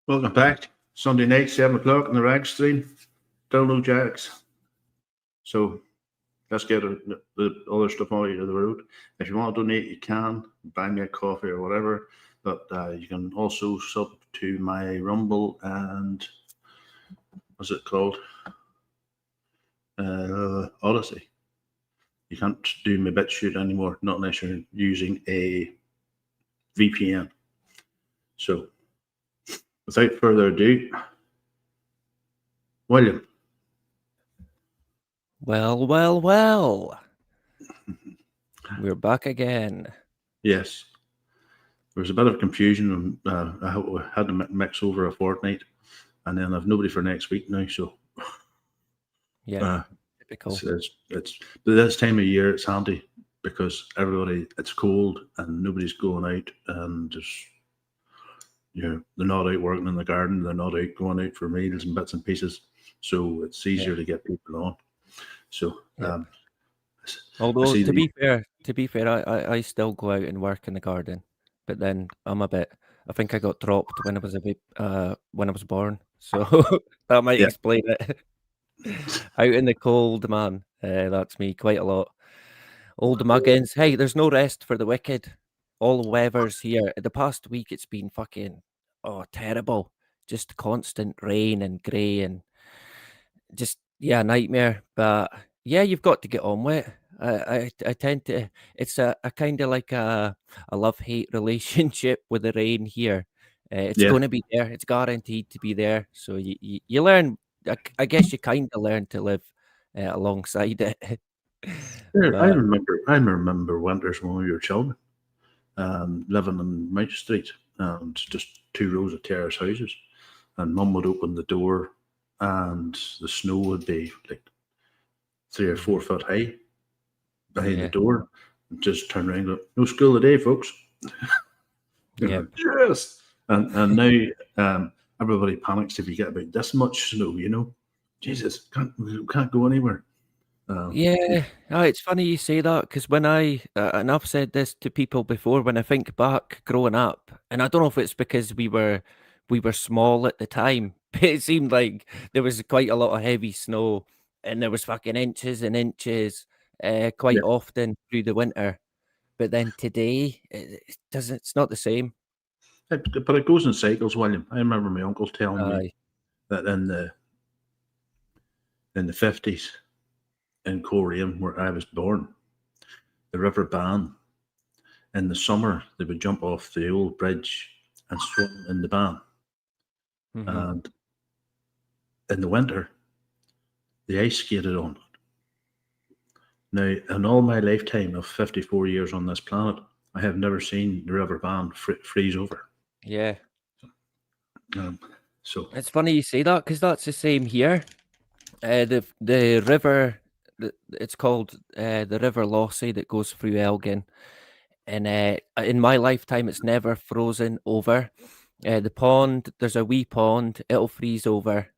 Welcome back. Sunday night, 7 o'clock on the rag stream. Still no jacks. So let's get the other stuff out of the road. If you want to donate, you can. Buy me a coffee or whatever. But you can also sub to my Rumble and what's it called? Odyssey. You can't do my BitChute anymore, not unless you're using a VPN. So without further ado, William. Well. We're back again. Yes. There was a bit of confusion. I had to mix over a fortnight, and then I've nobody for next week now. So, typical. It's this time of year. It's handy because it's cold and nobody's going out, and just they're not out working in the garden. They're not out going out for meals and bits and pieces. So it's easier to get people on. So, although to be fair, I still go out and work in the garden, but then I think I got dropped when I was born, so that might explain it. Out in the cold, man. That's me quite a lot. Old muggins. Hey, there's no rest for the wicked. All weather's here. The past week, it's been fucking terrible. Just constant rain and grey and just nightmare. But yeah, you've got to get on with it. I tend to. It's a kind of like a love-hate relationship with the rain here. It's going to be there. It's guaranteed to be there. So you learn. I guess you kind of learn to live alongside it. I remember winters when we were children, living on Mount Street, and just 2 rows of terrace houses, and Mum would open the door, and the snow would be like 3 or 4 foot high behind the door, and just turn around and go, "No school today, folks." Yes. And now everybody panics if you get about this much snow. Jesus, can't go anywhere. It's funny you say that because when and I've said this to people before, when I think back growing up, and I don't know if it's because we were small at the time, but it seemed like there was quite a lot of heavy snow, and there was fucking inches and inches quite often through the winter. But then today, it's not the same. But it goes in cycles, William. I remember my uncle telling me that in the 50s in Coleraine, where I was born, the River Bann, in the summer they would jump off the old bridge and swim in the Bann. And in the winter, the ice skated on it. Now, in all my lifetime of 54 years on this planet, I have never seen the River Bann freeze over. Yeah. So it's funny you say that because that's the same here. The river, it's called the River Lossy that goes through Elgin, and in my lifetime, it's never frozen over. The pond, there's a wee pond, it'll freeze over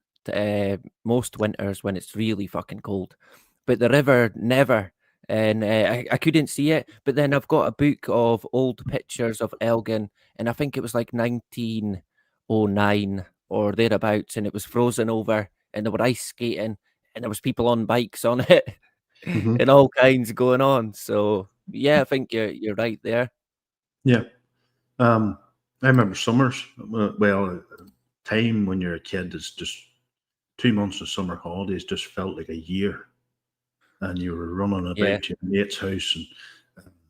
most winters when it's really fucking cold, but the river never. And I couldn't see it, but then I've got a book of old pictures of Elgin, and I think it was like 1909 or thereabouts, and it was frozen over, and there were ice skating, and there was people on bikes on it, and all kinds going on. So yeah, I think you're right there. Yeah, I remember summers. Well, time when you're a kid is just 2 months of summer holidays just felt like a year. And you were running about to your mate's house, and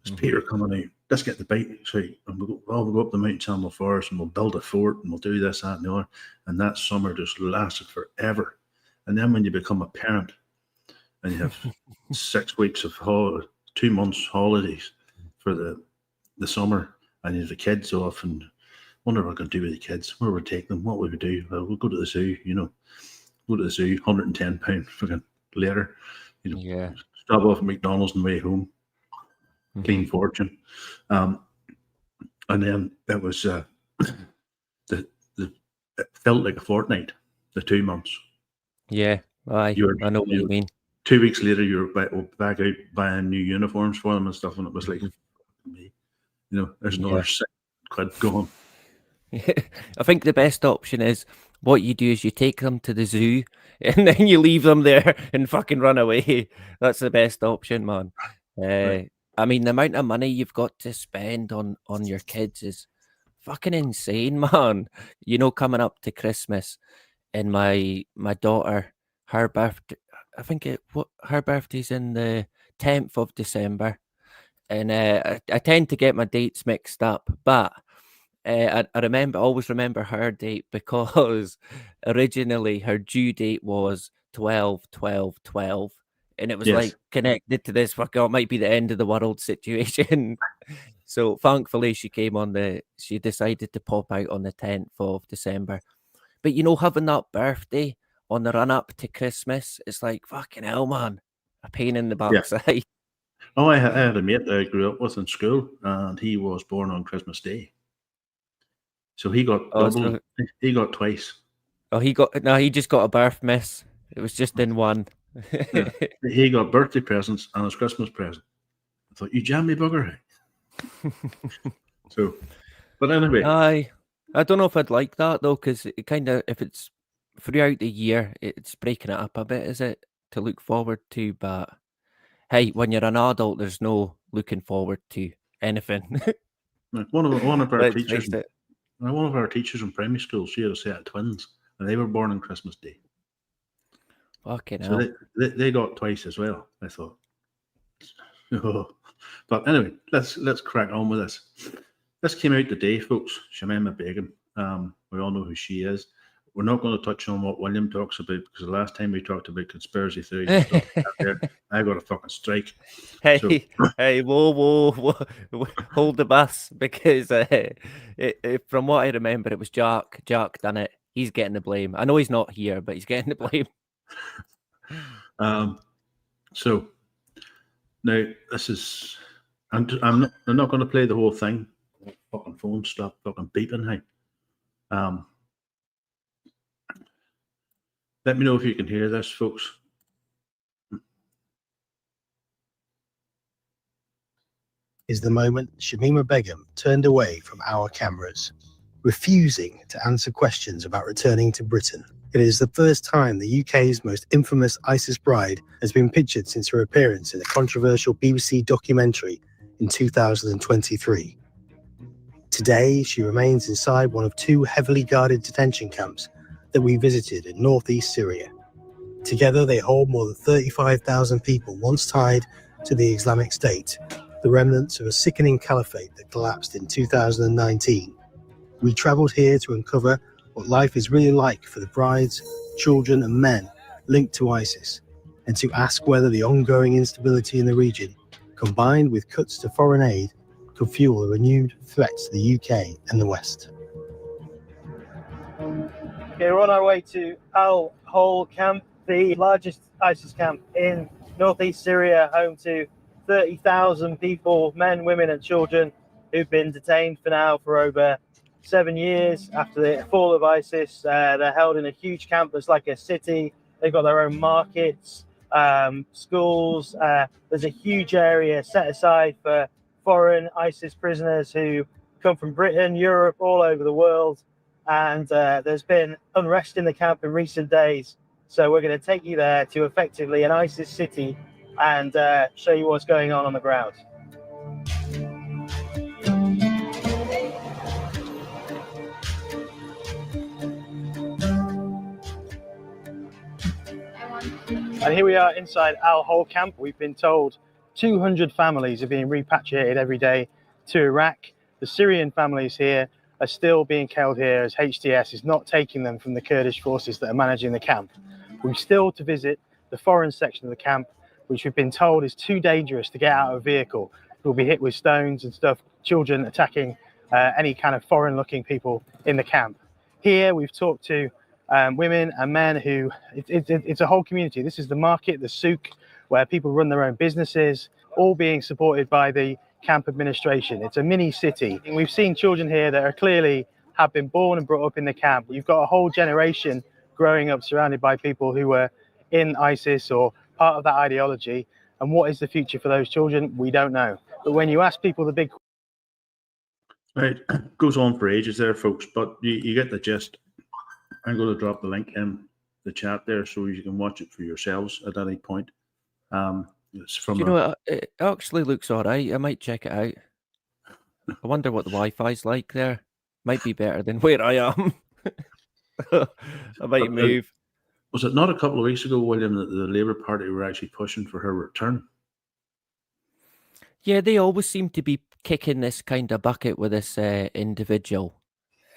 there's Peter coming out. Let's get the bike. So we'll go up the Mount Chamel Forest, and we'll build a fort, and we'll do this, that, and the other. And that summer just lasted forever. And then when you become a parent, and you have 6 weeks of 2 months holidays for the summer, and you have the kids off, and wonder what we're going to do with the kids. Where would we take them? What would we do? Well, we'll go to the zoo. Go to the zoo. £110 fucking later. Stop off at McDonald's on the way home. Clean fortune. And then it was it felt like a fortnight, the 2 months. Yeah, I know what you mean. 2 weeks later, you were back out buying new uniforms for them and stuff, and it was like, me, there's another £6 gone. I think the best option is what you do is you take them to the zoo and then you leave them there and fucking run away. That's the best option, man. Right. I mean, the amount of money you've got to spend on your kids is fucking insane, man. You know, coming up to Christmas, and my daughter, her birthday, her birthday's in the 10th of December, and I tend to get my dates mixed up, but I always remember her date because originally her due date was 12/12/12, and it was Yes. like connected to this it might be the end of the world situation. So thankfully she decided to pop out on the 10th of December. But you know, having that birthday on the run up to Christmas, it's like fucking hell, man. A pain in the Yeah. backside. Oh, I had a mate that I grew up with in school, and he was born on Christmas Day. So he got double. He got twice. Oh, he just got a birth miss. It was just in one. Yeah. He got birthday presents and his Christmas present. I thought, you jammed me bugger. So, but anyway. I don't know if I'd like that though, because it kind of, if it's throughout the year, it's breaking it up a bit, is it, to look forward to? But hey, when you're an adult, there's no looking forward to anything. One of our Let's teachers, face it. one of our teachers in primary school, she had a set of twins, and they were born on Christmas Day. Fucking so hell. They got twice as well. I thought. Oh. But anyway, let's crack on with this. This came out today, folks. Shamima Begum. We all know who she is. We're not going to touch on what William talks about, because the last time we talked about conspiracy theories and stuff like that, I got a fucking strike. Hey, whoa, hold the bus, because from what I remember, it was Jack. Jack done it. He's getting the blame. I know he's not here, but he's getting the blame. So now this is. I'm not going to play the whole thing. Fucking phone stop fucking beeping. Hey. Let me know if you can hear this, folks. Is the moment Shamima Begum turned away from our cameras, refusing to answer questions about returning to Britain. It is the first time the UK's most infamous ISIS bride has been pictured since her appearance in a controversial BBC documentary in 2023. Today, she remains inside one of two heavily guarded detention camps that we visited in northeast Syria. Together, they hold more than 35,000 people once tied to the Islamic State, the remnants of a sickening caliphate that collapsed in 2019. We travelled here to uncover what life is really like for the brides, children and men linked to ISIS, and to ask whether the ongoing instability in the region, combined with cuts to foreign aid, could fuel a renewed threat to the UK and the West. Okay, we're on our way to Al Hol camp, the largest ISIS camp in northeast Syria, home to 30,000 people, men, women and children, who've been detained for over 7 years after the fall of ISIS. They're held in a huge camp that's like a city. They've got their own markets, schools. There's a huge area set aside for foreign ISIS prisoners who come from Britain, Europe, all over the world. And there's been unrest in the camp in recent days. So we're going to take you there to effectively an ISIS city and show you what's going on the ground. And here we are inside Al Hol camp. We've been told 200 families are being repatriated every day to Iraq. The Syrian families here are still being held here as HTS is not taking them from the Kurdish forces that are managing the camp. We're still to visit the foreign section of the camp, which we've been told is too dangerous to get out of a vehicle. We'll be hit with stones and stuff, children attacking any kind of foreign-looking people in the camp. Here we've talked to women and men who, it's a whole community. This is the market, the souk, where people run their own businesses, all being supported by the camp administration. It's a mini city. And we've seen children here that are clearly have been born and brought up in the camp. You've got a whole generation growing up surrounded by people who were in ISIS or part of that ideology. And what is the future for those children? We don't know. But when you ask people the big... Right, goes on for ages there, folks, but you get the gist. I'm going to drop the link in the chat there so you can watch it for yourselves at any point. It's from. Do you know it actually looks all right? I might check it out. I wonder what the Wi-Fi's like there. Might be better than where I am. I might move. Was it not a couple of weeks ago, William, that the Labour Party were actually pushing for her return? Yeah, they always seem to be kicking this kind of bucket with this individual.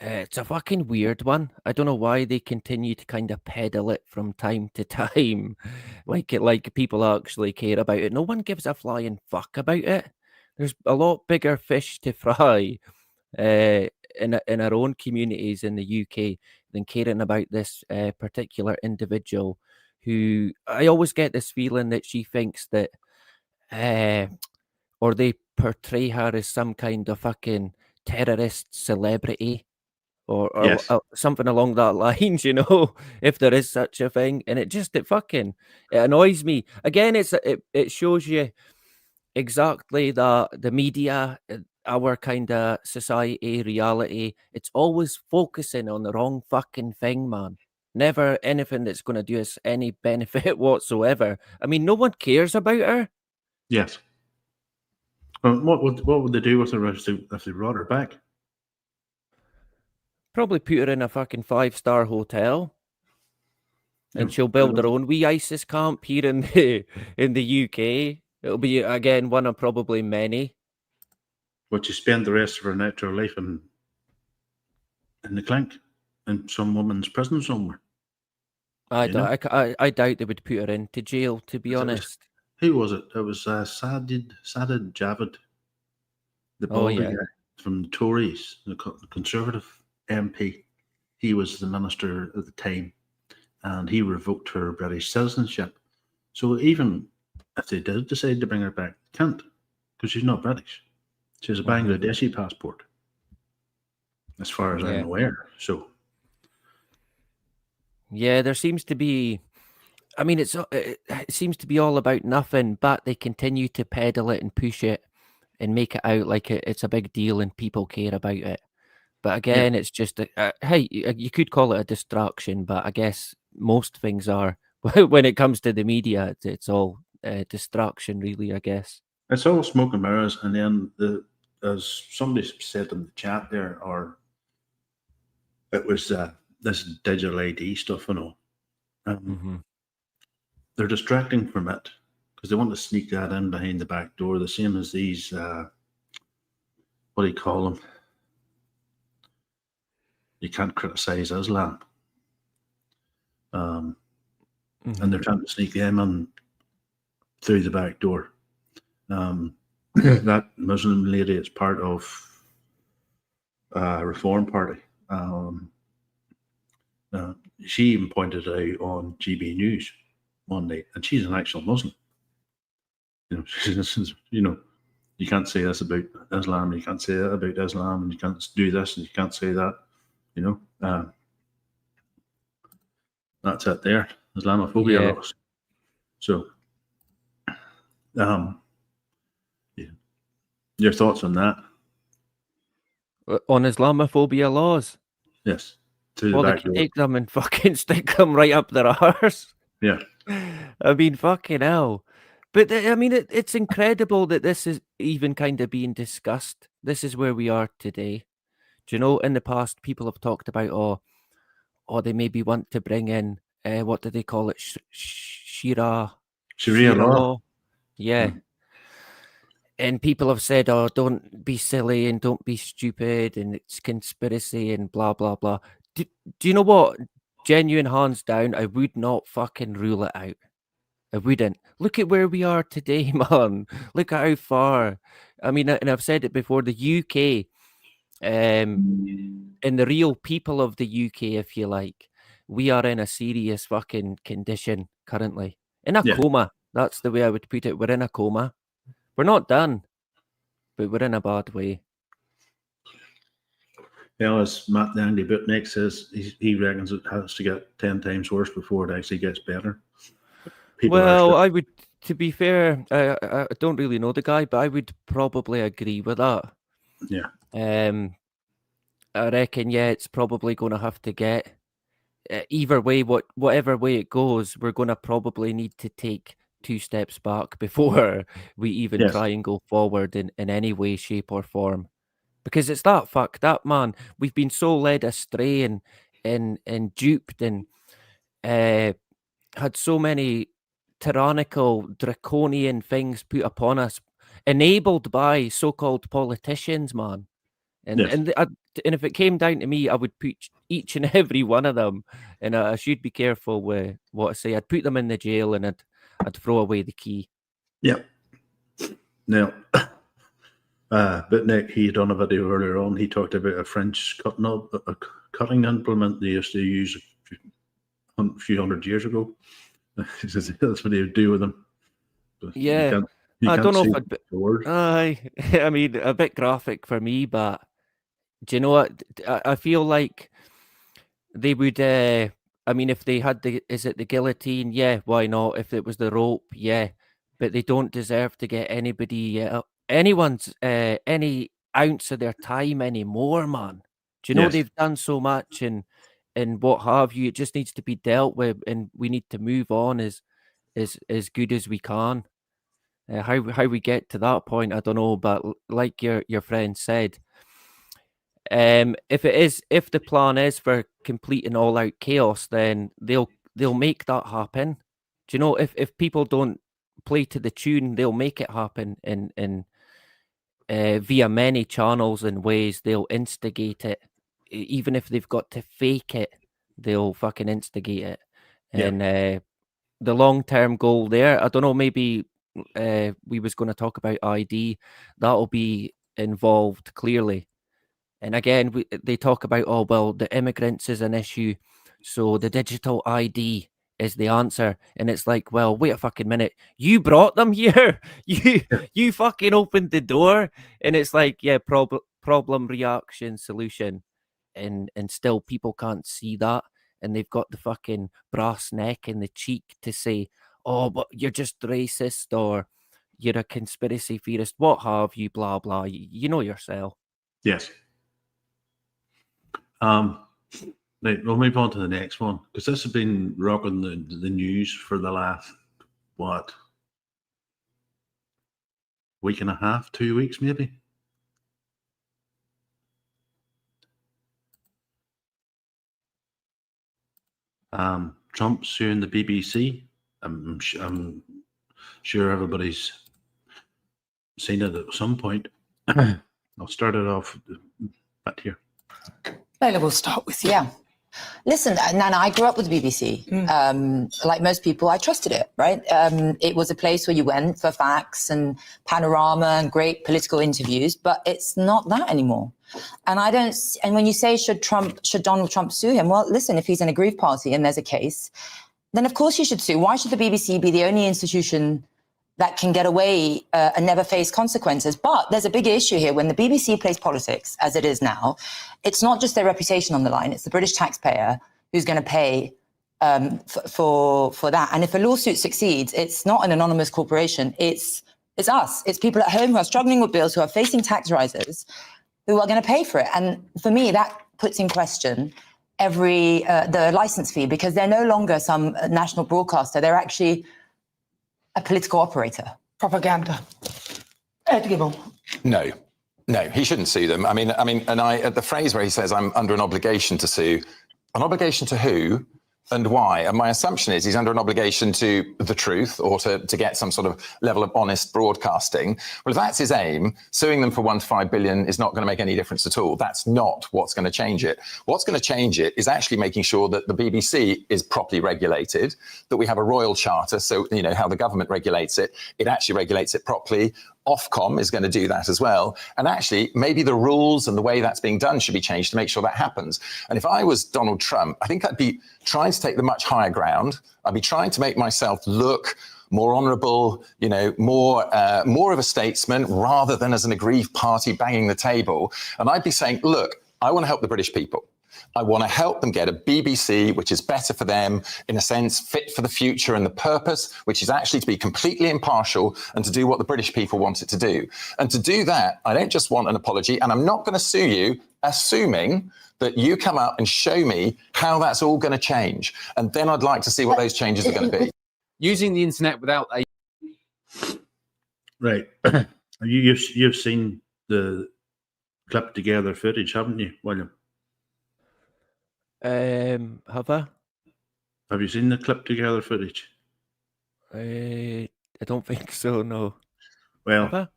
It's a fucking weird one. I don't know why they continue to kind of peddle it from time to time, like people actually care about it. No one gives a flying fuck about it. There's a lot bigger fish to fry in our own communities in the UK than caring about this particular individual, who I always get this feeling that she thinks that, or they portray her as some kind of fucking terrorist celebrity. Or Yes. something along that lines, if there is such a thing. And it annoys me. Again, it shows you exactly that the media, our kind of society, reality, it's always focusing on the wrong fucking thing, man. Never anything that's going to do us any benefit whatsoever. I mean, no one cares about her. Yes. What would they do with her if they brought her back? Probably put her in a fucking 5-star hotel, and she'll build her own wee ISIS camp here in the UK. It'll be again one of probably many. But you spend the rest of her natural life in the clink, in some woman's prison somewhere. I doubt they would put her into jail, to be honest. Who was it? It was Sajid Javid, the baldy guy from the Tories, the Conservative MP. He was the minister at the time, and he revoked her British citizenship. So even if they did decide to bring her back, they can't, because she's not British. She has a Bangladeshi passport, as far as I'm aware. So, yeah, there seems to be. I mean, it seems to be all about nothing, but they continue to peddle it and push it and make it out like it's a big deal and people care about it. But again, it's just hey, you could call it a distraction, but I guess most things are when it comes to the media. It's all distraction, really. I guess it's all smoke and mirrors, and then as somebody said in the chat there, or it was this digital ID stuff and all. They're distracting from it because they want to sneak that in behind the back door, the same as these, what do you call them? You can't criticize Islam. And they're trying to sneak them in through the back door. That Muslim lady is part of Reform Party. She even pointed out on GB News one night, and she's an actual Muslim. You can't say this about Islam, you can't say that about Islam, and you can't do this, and you can't say that. That's it there. Islamophobia laws. So, your thoughts on that? On Islamophobia laws? Yes. Well, they can take them and fucking stick them right up their arse. Yeah. I mean, fucking hell. But I mean, it's incredible that this is even kind of being discussed. This is where we are today. Do you know, in the past, people have talked about, they maybe want to bring in, what do they call it? Sharia law. Yeah. And people have said, don't be silly and don't be stupid and it's conspiracy and blah, blah, blah. Do you know what? Genuine hands down, I would not fucking rule it out. I wouldn't. Look at where we are today, man. Look at how far. I mean, and I've said it before, the UK, and the real people of the UK, if you like, we are in a serious fucking condition currently. In a coma. That's the way I would put it. We're in a coma. We're not done, but we're in a bad way. Yeah, as Matt the Angry Bootneck says, he reckons it has to get 10 times worse before it actually gets better. I would, to be fair, I don't really know the guy, but I would probably agree with that. Yeah. I reckon, it's probably going to have to get, either way, whatever way it goes, we're going to probably need to take 2 steps back before we even try and go forward in any way, shape or form. Because it's that fucked up, man. We've been so led astray and duped and had so many tyrannical, draconian things put upon us, enabled by so-called politicians, man. And and if it came down to me, I would put each and every one of them, and I should be careful with what I say. I'd put them in the jail, and I'd throw away the key. Yeah. Now, but Nick, he had done a video earlier on. He talked about a French cutting implement they used to use a few hundred years ago. He says that's what they would do with them. But yeah, I don't know if I mean, a bit graphic for me, but do you know what? I feel like they would. I mean, if they had is it the guillotine? Yeah, why not? If it was the rope, yeah, but they don't deserve to get anyone's any ounce of their time anymore, man. Do you know they've done so much and what have you? It just needs to be dealt with, and we need to move on as good as we can. How we get to that point, I don't know, but like your friend said, if the plan is for complete and all out chaos, then they'll make that happen. Do you know, if people don't play to the tune, they'll make it happen in via many channels and ways. They'll instigate it, even if they've got to fake it, they'll fucking instigate it. And the long-term goal there, I don't know, maybe we was going to talk about ID, that'll be involved clearly. And again, they talk about, oh, well, the immigrants is an issue, so the digital ID is the answer. And it's like, well, wait a fucking minute. You brought them here. You fucking opened the door. And it's like, yeah, problem, reaction, solution. And still people can't see that. And they've got the fucking brass neck and the cheek to say, oh, but you're just racist or you're a conspiracy theorist. What have you, blah, blah. You know yourself. Yes. Right, we'll move on to the next one because this has been rocking the news for the last week and a half, 2 weeks maybe. Trump suing the BBC. I'm sure everybody's seen it at some point. I'll start it off back here. Leila, we'll start with you. Yeah. Listen, Nana, I grew up with the BBC. Like most people, I trusted it, right? It was a place where you went for facts and panorama and great political interviews, but it's not that anymore. And and when you say, should Donald Trump sue him? Well, listen, if he's an aggrieved party and there's a case, then of course he should sue. Why should the BBC be the only institution that can get away and never face consequences? But there's a big issue here. When the BBC plays politics, as it is now, it's not just their reputation on the line. It's the British taxpayer who's going to pay for that. And if a lawsuit succeeds, it's not an anonymous corporation. It's us. It's people at home who are struggling with bills, who are facing tax rises, who are going to pay for it. And for me, that puts in question the license fee, because they're no longer some national broadcaster. They're actually a political operator. Propaganda. Ed Gibble. No, he shouldn't sue them. I mean, and the phrase where he says, I'm under an obligation to sue, an obligation to who and why? And my assumption is he's under an obligation to the truth or to get some sort of level of honest broadcasting. Well, if that's his aim, suing them for $1 to $5 billion is not going to make any difference at all. That's not what's going to change it. What's going to change it is actually making sure that the BBC is properly regulated, that we have a royal charter. So, you know, how the government regulates it, it actually regulates it properly. Ofcom is going to do that as well. And actually, maybe the rules and the way that's being done should be changed to make sure that happens. And if I was Donald Trump, I think I'd be trying to take the much higher ground. I'd be trying to make myself look more honourable, you know, more of a statesman rather than as an aggrieved party banging the table. And I'd be saying, look, I want to help the British people. I want to help them get a BBC which is better for them, in a sense, fit for the future and the purpose, which is actually to be completely impartial and to do what the British people want it to do. And to do that, I don't just want an apology, and I'm not going to sue you, assuming that you come up and show me how that's all going to change. And then I'd like to see what those changes are going to be. Using the internet without a... Right. You've seen the clipped together footage, haven't you, William? Have I? Have you seen the clipped together footage? I don't think so, no. Well, Have I?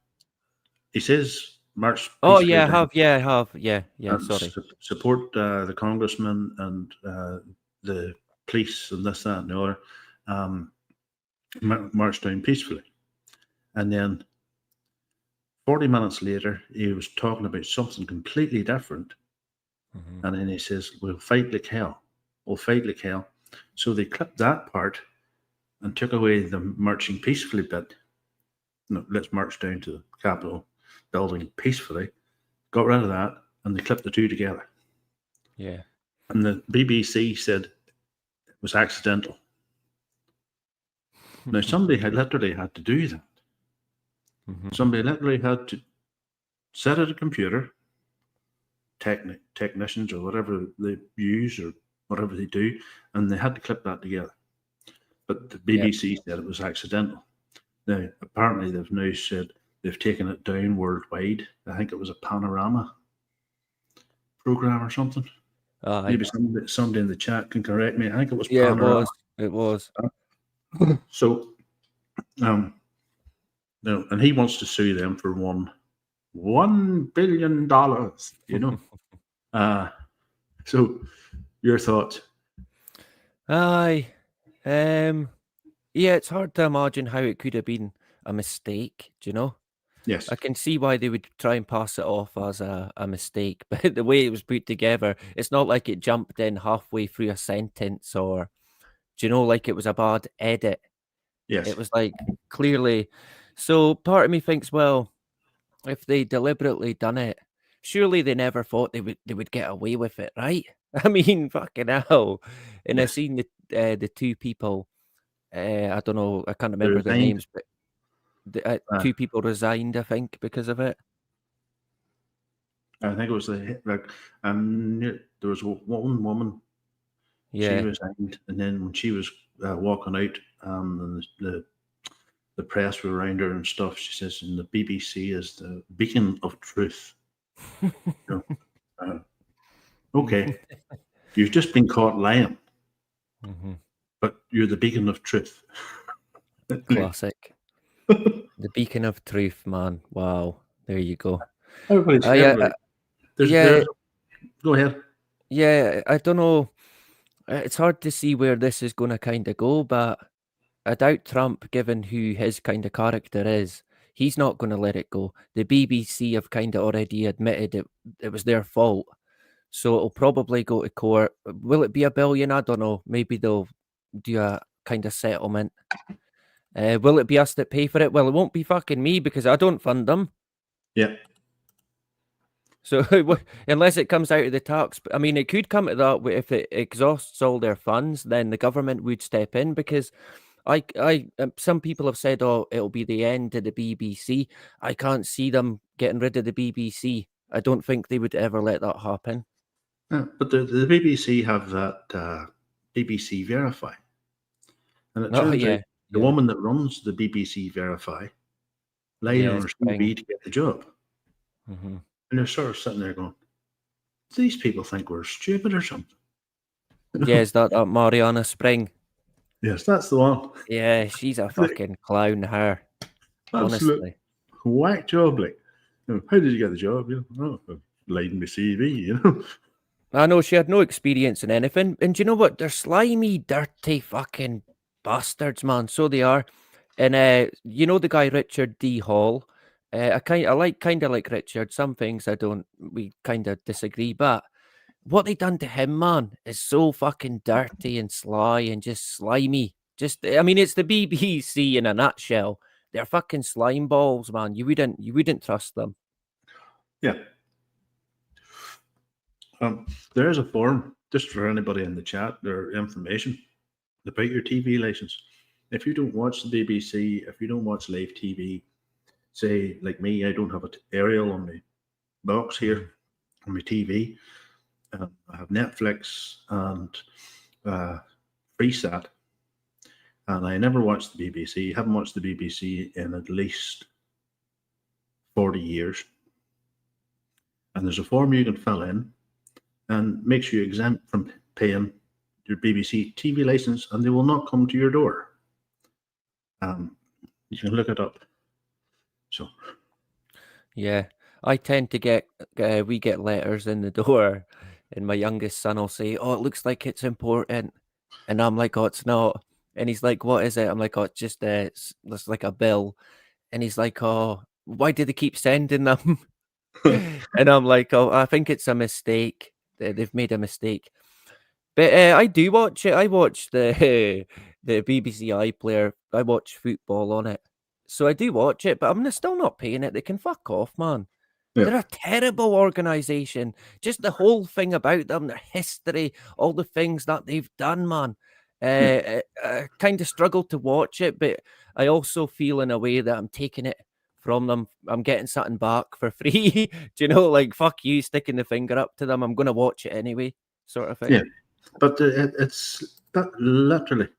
he says march. Oh, yeah, I have. Yeah, I have. Yeah, sorry. Support the congressman and the police and this, that, and the other. March down peacefully. And then 40 minutes later, he was talking about something completely different. Mm-hmm. And then he says, we'll fight like hell. We'll fight like hell. So they clipped that part and took away the marching peacefully bit. No, let's march down to the Capitol building peacefully. Got rid of that, and they clipped the two together. Yeah. And the BBC said it was accidental. Now, somebody had literally had to do that. Mm-hmm. Somebody literally had to sit at a computer, technicians or whatever they use or whatever they do, and they had to clip that together. But the BBC said it was accidental. Now, apparently they've now said they've taken it down worldwide. I think it was a Panorama program or something. Maybe somebody in the chat can correct me. I think it was Panorama. It was. So, no, and he wants to sue them for $1 billion, you know. So, your thoughts? Aye. Yeah, it's hard to imagine how it could have been a mistake, do you know? Yes. I can see why they would try and pass it off as a mistake, but the way it was put together, it's not like it jumped in halfway through a sentence or, do you know, like it was a bad edit. Yes. It was like clearly. So part of me thinks, well, if they deliberately done it, surely they never thought they would get away with it, right? I mean, fucking hell. And yes. I seen the two people. I don't know. I can't remember their names, but two people resigned, I think, because of it. I think it was there was one woman. Yeah, she resigned, and then when she was walking out, and the press were around her and stuff, she says, "And the BBC is the beacon of truth." Okay, you've just been caught lying, but you're the beacon of truth. Classic. The beacon of truth, man. Wow, there you go. Everybody. Go ahead. Yeah, I don't know. It's hard to see where this is going to kind of go, but I doubt Trump, given who his kind of character is, he's not going to let it go. The BBC have kind of already admitted it was their fault. So it'll probably go to court. Will it be $1 billion? I don't know. Maybe they'll do a kind of settlement. Will it be us that pay for it? Well, it won't be fucking me because I don't fund them. Yeah. So unless it comes out of the tax, I mean, it could come to that if it exhausts all their funds, then the government would step in because some people have said, oh, it'll be the end of the BBC. I can't see them getting rid of the BBC. I don't think they would ever let that happen. But the BBC have that BBC Verify. And it turns out the woman that runs the BBC Verify lied on her CV to get the job. Mm-hmm. And they're sort of sitting there going, these people think we're stupid or something. Yeah, is that Mariana Spring? Yes, that's the one. Yeah, she's a fucking clown, her. Honestly. Whack job, like. How did you get the job? Lied in my CV, you know. I know she had no experience in anything. And do you know what? They're slimy, dirty fucking bastards, man. So they are. And you know the guy Richard D. Hall? I kind of like Richard. Some things we kind of disagree, but what they done to him, man, is so fucking dirty and sly and just slimy. I mean, it's the BBC in a nutshell. They're fucking slime balls, man. You wouldn't trust them. Yeah. There is a forum just for anybody in the chat. There information about your TV license. If you don't watch the BBC, if you don't watch live TV, say like me, I don't have an aerial on my box here on my TV. I have Netflix and FreeSat, and I never watched the BBC. Haven't watched the BBC in at least 40 years. And there's a form you can fill in and makes you exempt from paying your BBC TV license, and they will not come to your door. You can look it up. So, yeah, I tend to get we get letters in the door, and my youngest son will say, "Oh, it looks like it's important," and I'm like, "Oh, it's not." And he's like, "What is it?" I'm like, "Oh, it's just it's like a bill," and he's like, "Oh, why do they keep sending them?" And I'm like, "Oh, I think it's a mistake. They've made a mistake." But I do watch it. I watch the the BBC iPlayer. I watch football on it, so I do watch it. But I'm still not paying it. They can fuck off, man. Yeah. They're a terrible organization. Just the whole thing about them, their history, all the things that they've done, man. I kind of struggle to watch it, but I also feel in a way that I'm taking it from them. I'm getting something back for free. Do you know, like, fuck you, sticking the finger up to them. I'm going to watch it anyway, sort of thing. Yeah, but it's that literally,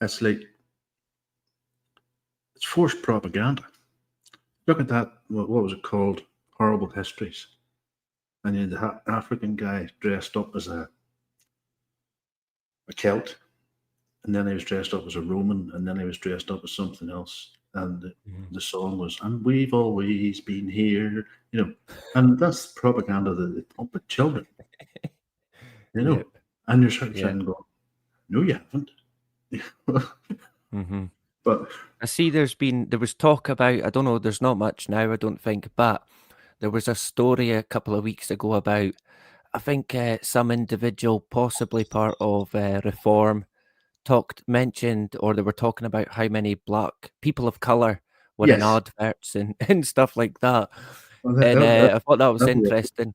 it's like, it's forced propaganda. Look at that, what was it called? Horrible Histories. And you had the African guy dressed up as a Celt, and then he was dressed up as a Roman, and then he was dressed up as something else. And the song was, "And we've always been here," you know. And that's propaganda that they pump at children, you know. Yep. And you're sort of trying to go, "No, you haven't." But I see there was talk about, I don't know, there's not much now, I don't think, but there was a story a couple of weeks ago about, I think some individual, possibly part of Reform, mentioned, or they were talking about how many black people of colour were in yes, adverts and stuff like that. well, And I thought that was interesting.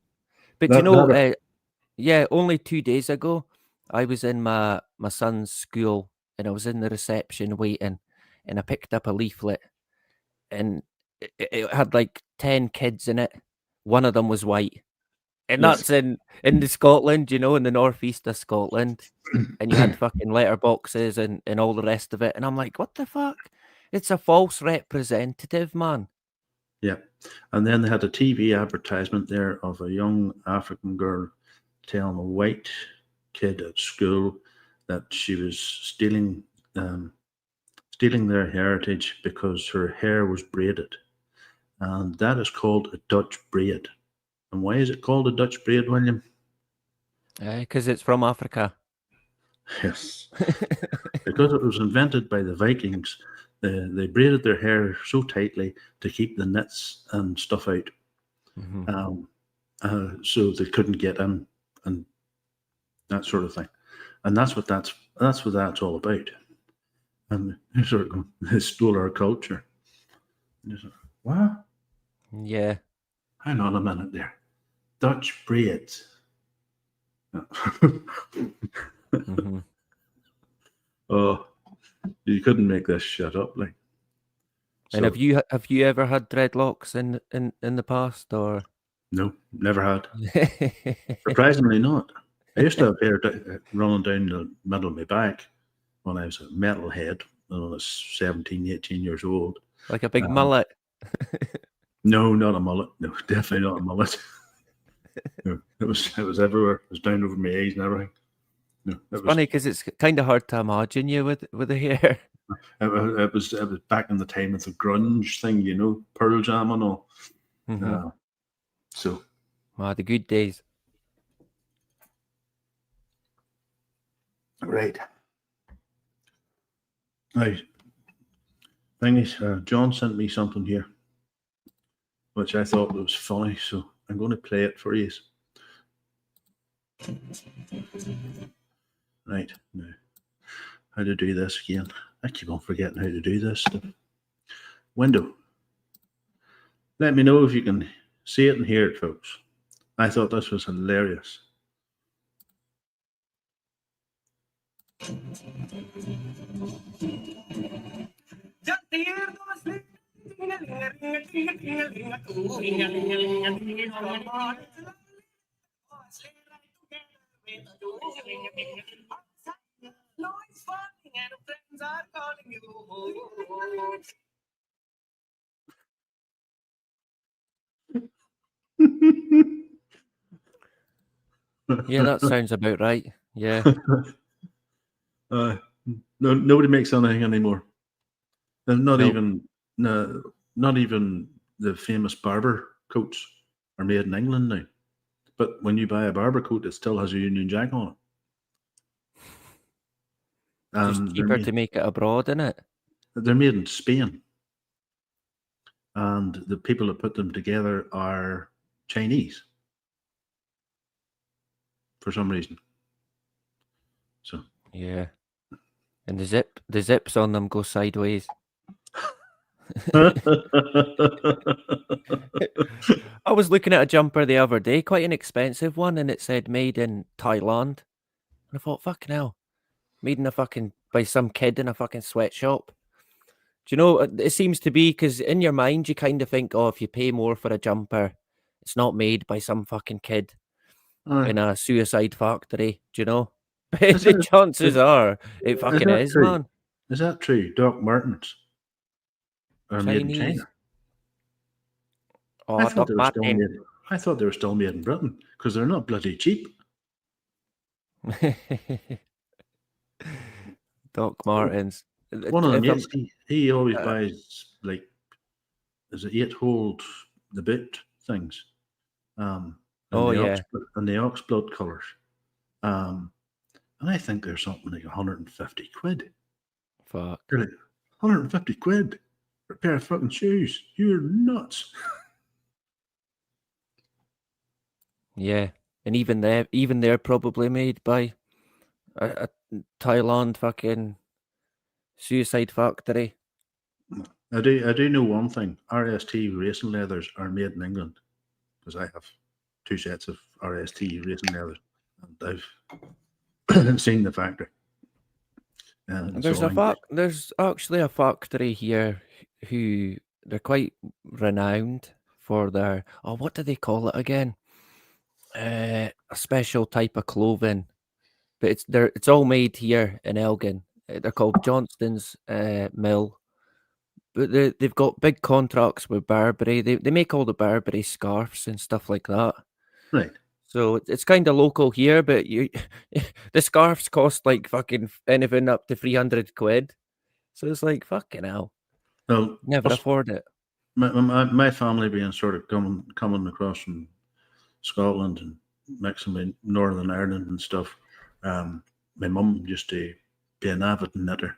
But you know, yeah, only 2 days ago, I was in my son's school, and I was in the reception waiting, and I picked up a leaflet, and it had like 10 kids in it. One of them was white. And Yes. that's in the Scotland, you know, in the northeast of Scotland. And you had fucking letterboxes and all the rest of it. And I'm like, what the fuck? It's a false representative, man. Yeah. And then they had a TV advertisement there of a young African girl telling a white kid at school that she was stealing their heritage because her hair was braided. And that is called a Dutch braid. And why is it called a Dutch braid, William? Because it's from Africa. Yes. Because it was invented by the Vikings. They braided their hair so tightly to keep the nits and stuff out. So they couldn't get in and that sort of thing. And that's what that's all about. And they sort of go, they stole our culture. And you're like, what? Yeah. Hang on a minute there. Dutch braids. Oh, you couldn't make this shit up, like. And have you ever had dreadlocks in the past, or? No, never had. Surprisingly not. I used to have hair running down the middle of my back when I was a metalhead when I was 17, 18 years old. Like a big mullet? No, not a mullet. No, definitely not a mullet. No, it was everywhere. It was down over my eyes and everything. No, it's funny because it's kind of hard to imagine you with the hair. It was back in the time of the grunge thing, you know, Pearl Jam and all. So, the good days. Right. Now, thing is, John sent me something here, which I thought was funny, so I'm going to play it for you. Right, now, how to do this again. I keep on forgetting how to do this stuff. Window. Let me know if you can see it and hear it, folks. I thought this was hilarious. Yeah, that sounds about right. Yeah. Nobody makes anything anymore. Not Nope. even not even the famous barber coats are made in England now. But when you buy a barber coat, it still has a Union Jack on it. Just And cheaper to make it abroad, innit? they're made in Spain. And the people that put them together are Chinese for some reason. So Yeah. And the zips on them go sideways. I I was looking at a jumper the other day, quite an expensive one, and it said made in Thailand. And I thought, fucking hell, made in by some kid in a fucking sweatshop. Do you know, it seems to be, because in your mind, you kind of think, oh, if you pay more for a jumper, it's not made by some fucking kid in a suicide factory, do you know? But the chances are it fucking is, true? man. Is that true? Doc Martens are made in Chinese. China. Oh, I thought Doc they were Marten. I thought they were still made in Britain because they're not bloody cheap. Doc Martens. One of them, If I'm, yes, he always uh, buys like is it 8-hold the boot things, and oh yeah, the oxblood colours, and I think they're something like 150 quid. fuck. Really, 150 quid for a pair of fucking shoes? You're nuts. Yeah, and even they're probably made by a Thailand fucking suicide factory. I do know one thing. RST racing leathers are made in England because I have 2 sets of RST racing leathers, and I've seen the factory. There's actually a factory here who they're quite renowned for their what do they call it again? A special type of clothing, but it's all made here in Elgin. They're called Johnston's Mill. But they've got big contracts with Burberry. They make all the Burberry scarves and stuff like that. Right. So it's kind of local here, but the scarves cost like fucking anything up to 300 quid. So it's like, fucking hell. Well, Never afford it. my family being sort of coming across from Scotland and mixing with Northern Ireland and stuff, my mum used to be an avid knitter.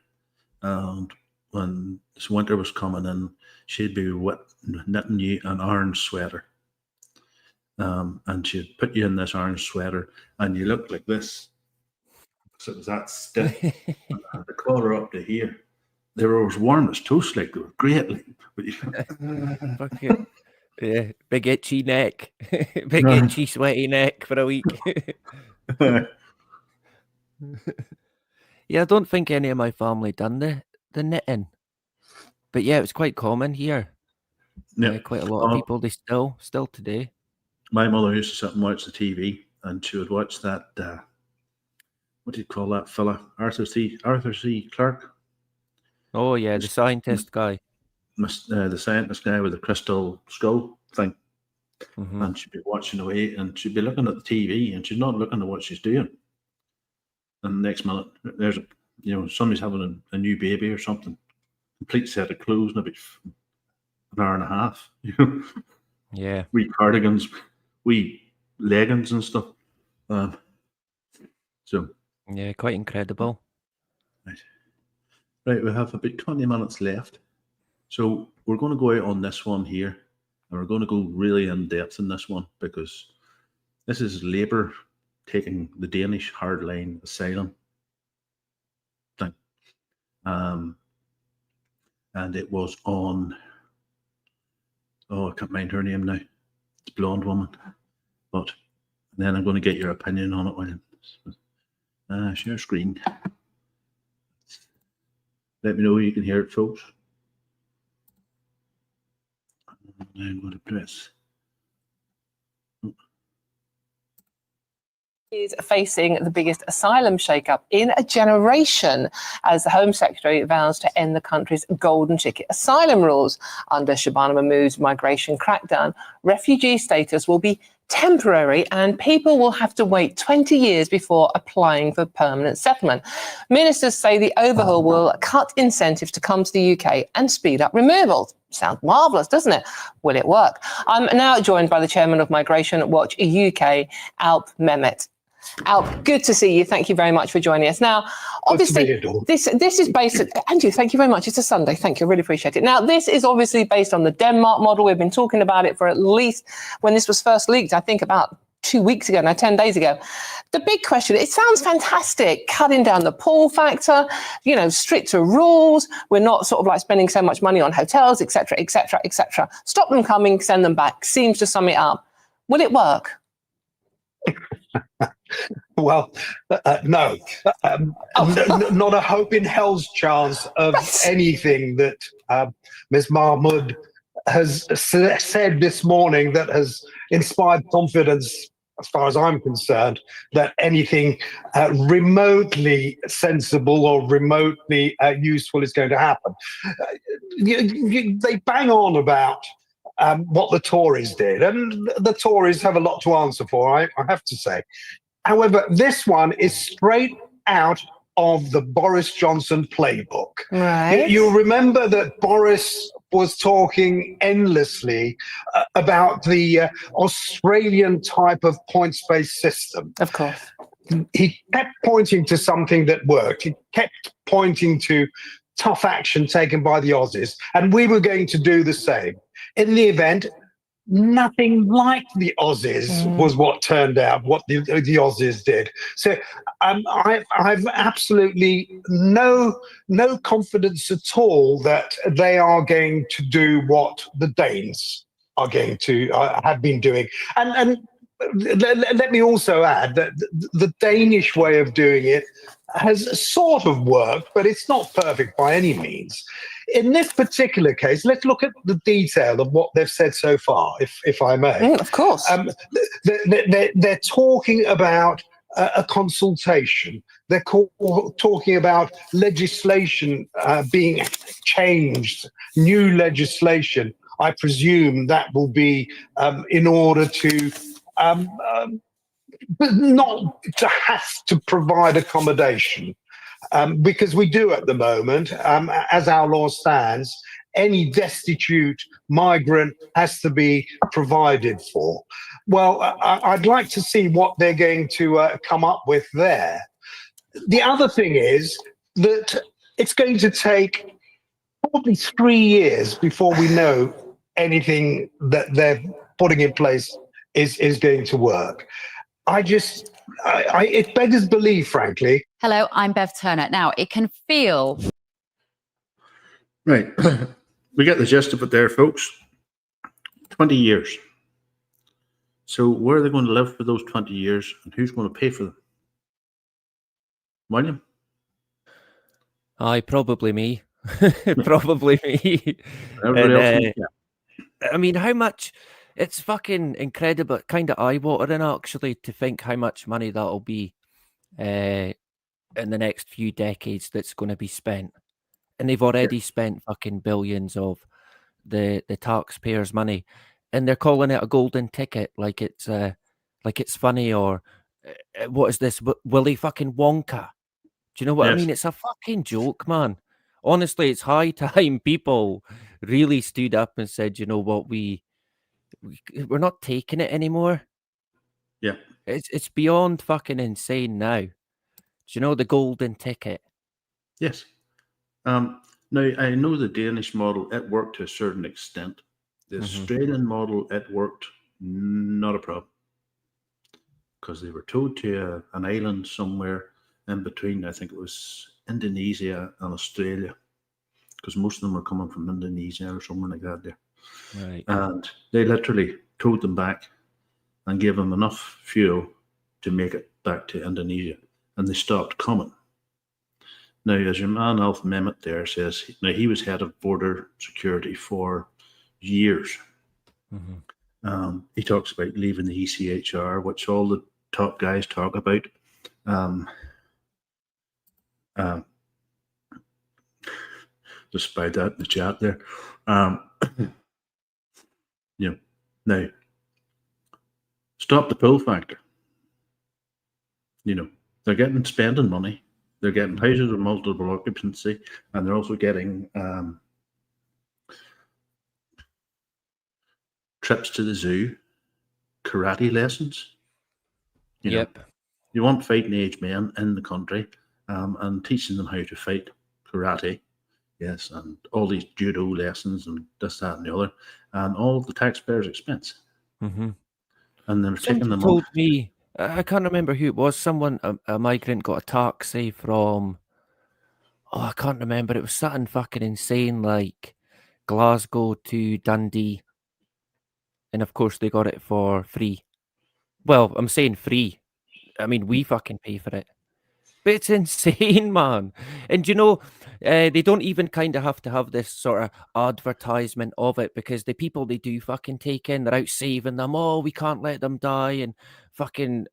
And when this winter was coming in, she'd be knitting you an orange sweater. And she'd put you in this orange sweater and you looked like this. So it was that stiff. And I had the collar up to here. They were as warm as toast, like they were great. Fuck it. Yeah, big itchy neck. Big itchy sweaty neck for a week. Yeah, I don't think any of my family done the knitting. But yeah, it was quite common here. Yeah, quite a lot of people, they still today. My mother used to sit and watch the TV, and she would watch that, what do you call that fella? Arthur C. Clarke. Oh yeah, the scientist guy. The scientist guy with the crystal skull thing. Mm-hmm. And she'd be watching away, and she'd be looking at the TV, and she's not looking at what she's doing. And the next minute, there's somebody's having a new baby or something. Complete set of clothes in about an hour and a half. Yeah. Wee cardigans, wee leggings and stuff. So yeah, quite incredible. Right, we have about 20 minutes left. So we're going to go out on this one here, and we're going to go really in depth in this one because this is Labour taking the Danish hardline asylum thing. And it was on, I can't mind her name now. It's a blonde woman. But then I'm going to get your opinion on it, William. Share screen. Let me know you can hear it, folks. And I'm going to press. Is facing the biggest asylum shake-up in a generation as the Home Secretary vows to end the country's golden ticket asylum rules. Under Shabana Mahmood's migration crackdown, refugee status will be temporary and people will have to wait 20 years before applying for permanent settlement. Ministers say the overhaul will cut incentives to come to the UK and speed up removals. Sounds marvellous, doesn't it? Will it work? I'm now joined by the chairman of Migration Watch UK, Alp Mehmet. Alp, good to see you. Thank you very much for joining us. Now, obviously, this is based... Andrew, thank you very much. It's a Sunday. Thank you. I really appreciate it. Now, this is obviously based on the Denmark model. We've been talking about it for at least, when this was first leaked, I think about 2 weeks ago, 10 days ago. The big question, it sounds fantastic, cutting down the pull factor, stricter rules. We're not sort of like spending so much money on hotels, etc., etc., etc. Stop them coming, send them back. Seems to sum it up. Will it work? Well, no, not a hope in hell's chance of anything that Ms. Mahmood has said this morning that has inspired confidence, as far as I'm concerned, that anything remotely sensible or remotely useful is going to happen. They bang on about what the Tories did, and the Tories have a lot to answer for, I have to say. However, this one is straight out of the Boris Johnson playbook. Right. You'll remember that Boris was talking endlessly about the Australian type of points-based system. Of course. He kept pointing to something that worked. He kept pointing to tough action taken by the Aussies, and we were going to do the same. In the event, nothing like the Aussies was what turned out, what the Aussies did. So I've absolutely no confidence at all that they are going to do what the Danes are going to have been doing. And let me also add that the Danish way of doing it has sort of worked, but it's not perfect by any means. In this particular case, let's look at the detail of what they've said so far, if I may. Of course. They're talking about a consultation. They're talking about legislation being changed, new legislation. I presume that will be in order to but not to have to provide accommodation, because we do at the moment, as our law stands, any destitute migrant has to be provided for. Well, I'd like to see what they're going to come up with there. The other thing is that it's going to take probably 3 years before we know anything that they're putting in place is going to work. It beggars belief, frankly. Hello, I'm Bev Turner. Now, it can feel... Right. We get the gist of it there, folks. 20 years. So where are they going to live for those 20 years, and who's going to pay for them? William? Aye, probably me. Probably me. Everybody else? I mean, how much... It's fucking incredible, kind of eye-watering, actually, to think how much money that'll be in the next few decades that's going to be spent. And they've already spent fucking billions of the taxpayers' money. And they're calling it a golden ticket, like it's funny, or what is this, Willy fucking Wonka? Do you know what I mean? It's a fucking joke, man. Honestly, it's high time people really stood up and said, you know what, we're not taking it anymore. Yeah. It's beyond fucking insane now. Do you know the golden ticket? Yes. Now, I know the Danish model, it worked to a certain extent. The Australian model, it worked not a problem. Because they were towed to an island somewhere in between, I think it was Indonesia and Australia. Because most of them were coming from Indonesia or somewhere like that there. Right. And they literally towed them back and gave them enough fuel to make it back to Indonesia, and they stopped coming. Now, as your man Alf Mehmet there says, now he was head of border security for years. He talks about leaving the ECHR, which all the top guys talk about. Just by that in the chat there. Now, stop the pull factor. They're getting spending money. They're getting houses with multiple occupancy, and they're also getting trips to the zoo, karate lessons. You want fighting age men in the country, and teaching them how to fight karate. Yes, and all these judo lessons and this, that, and the other, and all of the taxpayers' expense. And they're taking them told me, I can't remember who it was. Someone, a migrant, got a taxi from. Oh, I can't remember. It was something fucking insane, like Glasgow to Dundee, and of course they got it for free. Well, I'm saying free. I mean, we fucking pay for it. But it's insane, man. And they don't even kind of have to have this sort of advertisement of it, because the people they do fucking take in, they're out saving them. Oh, we can't let them die, and fucking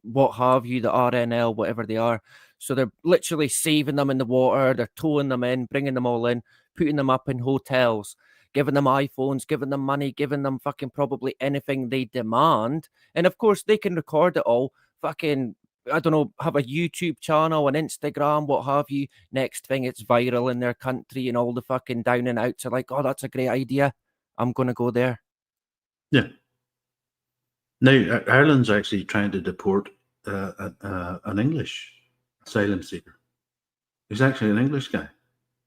what have you, the RNL, whatever they are. So they're literally saving them in the water. They're towing them in, bringing them all in, putting them up in hotels, giving them iPhones, giving them money, giving them fucking probably anything they demand. And of course, they can record it all. Fucking, I don't know, have a YouTube channel, an Instagram, what have you. Next thing, it's viral in their country, and all the fucking down and outs are like, oh, that's a great idea. I'm going to go there. Yeah. Now, Ireland's actually trying to deport an English asylum seeker. He's actually an English guy.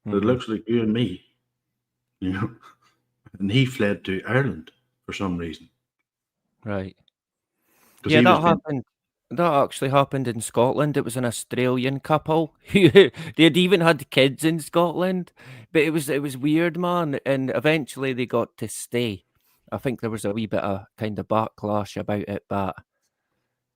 That looks like you and me, and he fled to Ireland for some reason. Right. Yeah, that happened. That actually happened in Scotland. It was an Australian couple. They had even had kids in Scotland, but it was weird, man. And eventually they got to stay. I think there was a wee bit of kind of backlash about it, but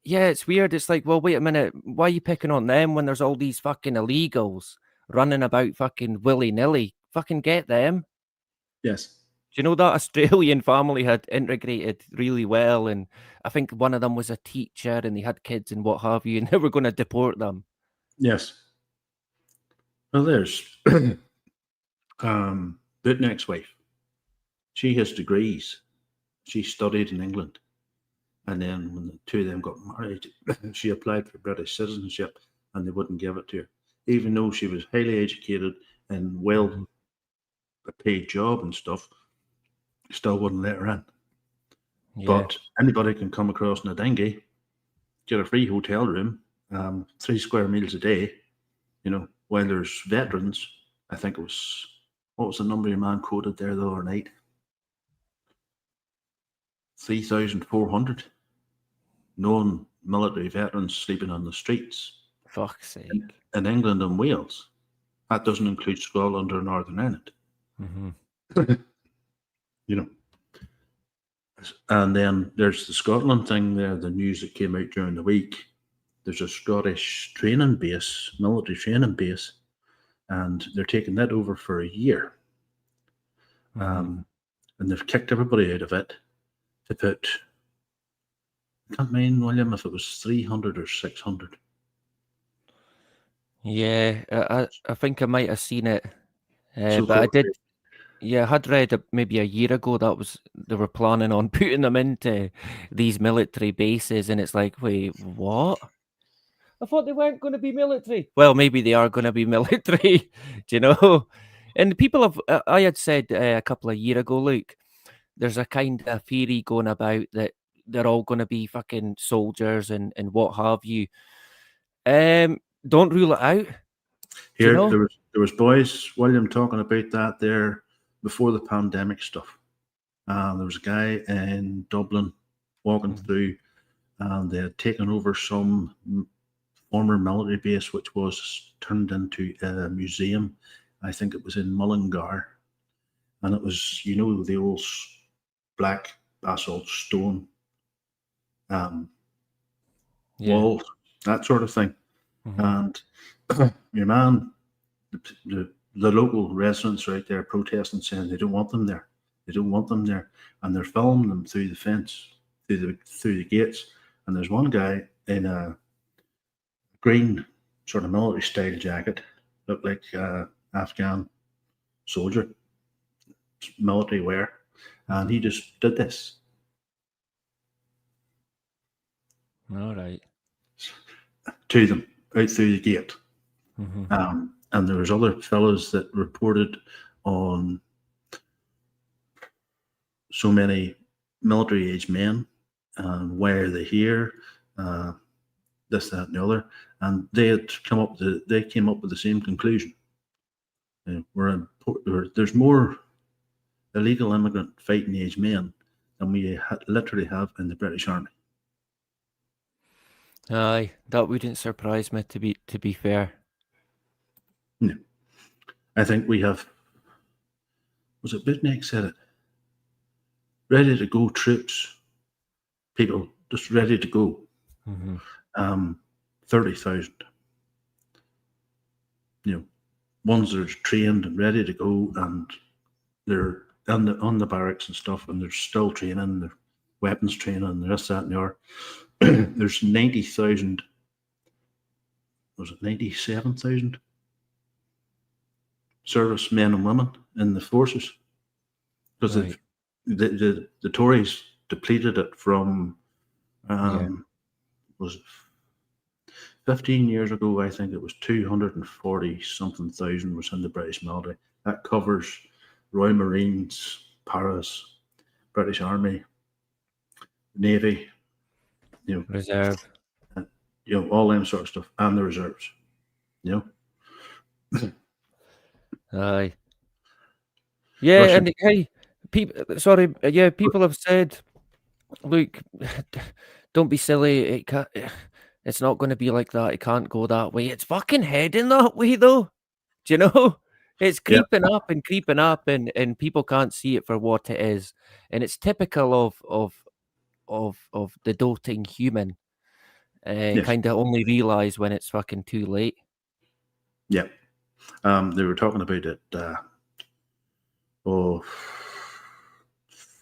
yeah, it's weird. It's like, well, wait a minute. Why are you picking on them when there's all these fucking illegals running about fucking willy-nilly? Fucking get them. Yes. Do you know that Australian family had integrated really well? And I think one of them was a teacher, and they had kids and what have you, and they were going to deport them. Yes. Well, there's Bootneck's wife. She has degrees. She studied in England. And then when the two of them got married, she applied for British citizenship, and they wouldn't give it to her. Even though she was highly educated and well paid job and stuff, still wouldn't let her in. Yeah. But anybody can come across in a dinghy, get a free hotel room, 3 square meals a day, while there's veterans. I think it was, what was the number your man quoted there the other night? 3,400 non-military veterans sleeping on the streets. Fuck's sake. In England and Wales. That doesn't include Scotland or Northern Ireland. And then there's the Scotland thing there, the news that came out during the week. There's a Scottish training base, military training base, and they're taking that over for a year. And they've kicked everybody out of it to put, I can't mind, William, if it was 300 or 600. Yeah, I think I might have seen it. But I did. Yeah, I had read maybe a year ago that they were planning on putting them into these military bases, and it's like, wait, what? I thought they weren't going to be military. Well, maybe they are going to be military, do you know? And people have, I had said a couple of years ago, Luke, there's a kind of theory going about that they're all going to be fucking soldiers and what have you. Don't rule it out. Here, there was boys, William, talking about that there before the pandemic stuff. There was a guy in Dublin walking through, and they had taken over some former military base, which was turned into a museum. I think it was in Mullingar, and it was, the old black basalt stone walls, that sort of thing. And your man, the local residents right there protesting, saying they don't want them there. They don't want them there, and they're following them through the fence, through the gates. And there's one guy in a green sort of military style jacket, looked like Afghan soldier, military wear, and he just did this. All right. To them out through the gate. And there was other fellows that reported on so many military age men and why are they here, this, that, and the other, and they came up with the same conclusion. There's more illegal immigrant fighting age men than we literally have in the British Army. Aye, that wouldn't surprise me, to be fair. No. I think we have, was it Bitneck said it? Ready to go troops, people just ready to go. 30,000. Ones that are trained and ready to go, and they're on the barracks and stuff, and they're still training, their weapons training, and this, that, and the other. There's 90,000. Was it 97,000 service men and women in the forces? Because the Tories depleted it from was it 15 years ago? I think it was 240 something thousand was in the British military. That covers Royal Marines, Paras, British Army, Navy, Reserve, all them sort of stuff, and the reserves. Aye. Yeah, Russian. and hey, people have said, look, don't be silly. It's not going to be like that. It can't go that way. It's fucking heading that way, though. Do you know? It's creeping up and creeping up, and people can't see it for what it is. And it's typical of the doting human. Kind of only realize when it's fucking too late. Yeah. They were talking about it 4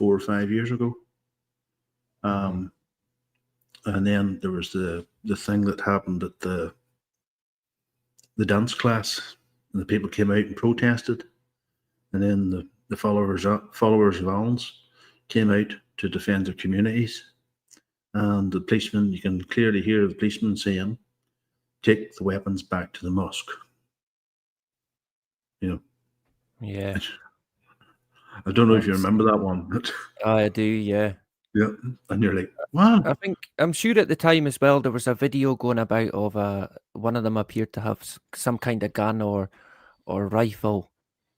or 5 years ago. And then there was the thing that happened at the dance class, and the people came out and protested, and then the followers of Valens came out to defend their communities, and the policemen, you can clearly hear the policemen saying, "Take the weapons back to the mosque." Yeah. I don't know if you remember that one. But I do, yeah. Yeah, and you're like, wow. I'm sure at the time as well, there was a video going about of one of them appeared to have some kind of gun or rifle.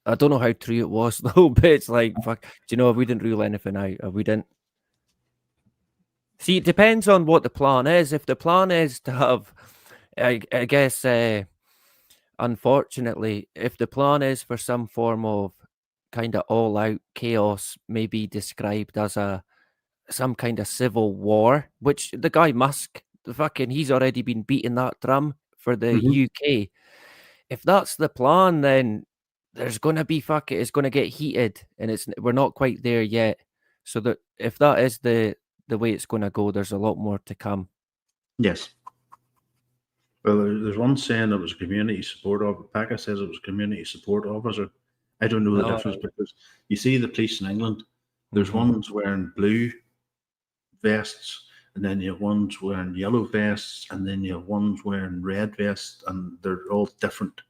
I don't know how true it was though, but it's like, fuck, do you know, I wouldn't rule anything out. I wouldn't. See, it depends on what the plan is. If the plan is to have, I guess, unfortunately, if the plan is for some form of kind of all-out chaos, maybe described as some kind of civil war, which the guy Musk, he's already been beating that drum for the UK. If that's the plan, then there's going to be it's going to get heated, and we're not quite there yet. So that if that is the way it's going to go, there's a lot more to come. Yes. Well, there's one saying it was a community support officer. Packer says it was a community support officer. I don't know the difference, because you see the police in England, there's ones wearing blue vests, and then you have ones wearing yellow vests, and then you have ones wearing red vests, and they're all different.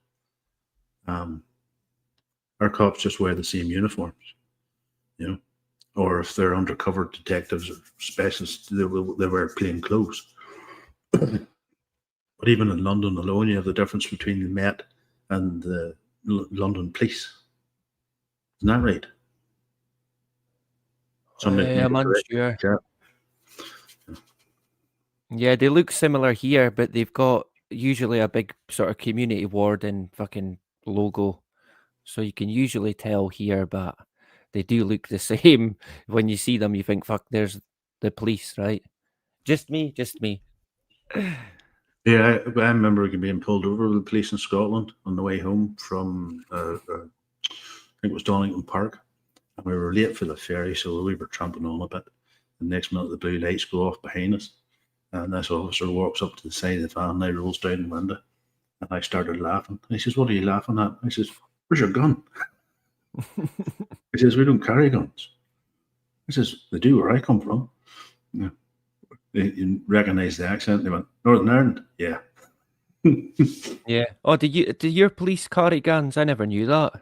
Our cops just wear the same uniforms, or if they're undercover detectives or specialists, they wear plain clothes. But even in London alone, you have the difference between the Met and the London police. Isn't that right? I'm unsure. Yeah, they look similar here, but they've got usually a big sort of community ward and fucking logo. So you can usually tell here, but they do look the same. When you see them, you think, fuck, there's the police, right? Just me. Yeah, I remember being pulled over with the police in Scotland on the way home from, I think it was Donington Park. And we were late for the ferry, so we were tramping on a bit. The next minute, the blue lights go off behind us. And this officer walks up to the side of the van, and I rolls down the window. And I started laughing. And he says, "What are you laughing at?" I says, "Where's your gun?" He says, "We don't carry guns." I says, "They do where I come from." Yeah. They recognised the accent. They went, "Northern Ireland?" Yeah. Yeah. Oh, do your police carry guns? I never knew that.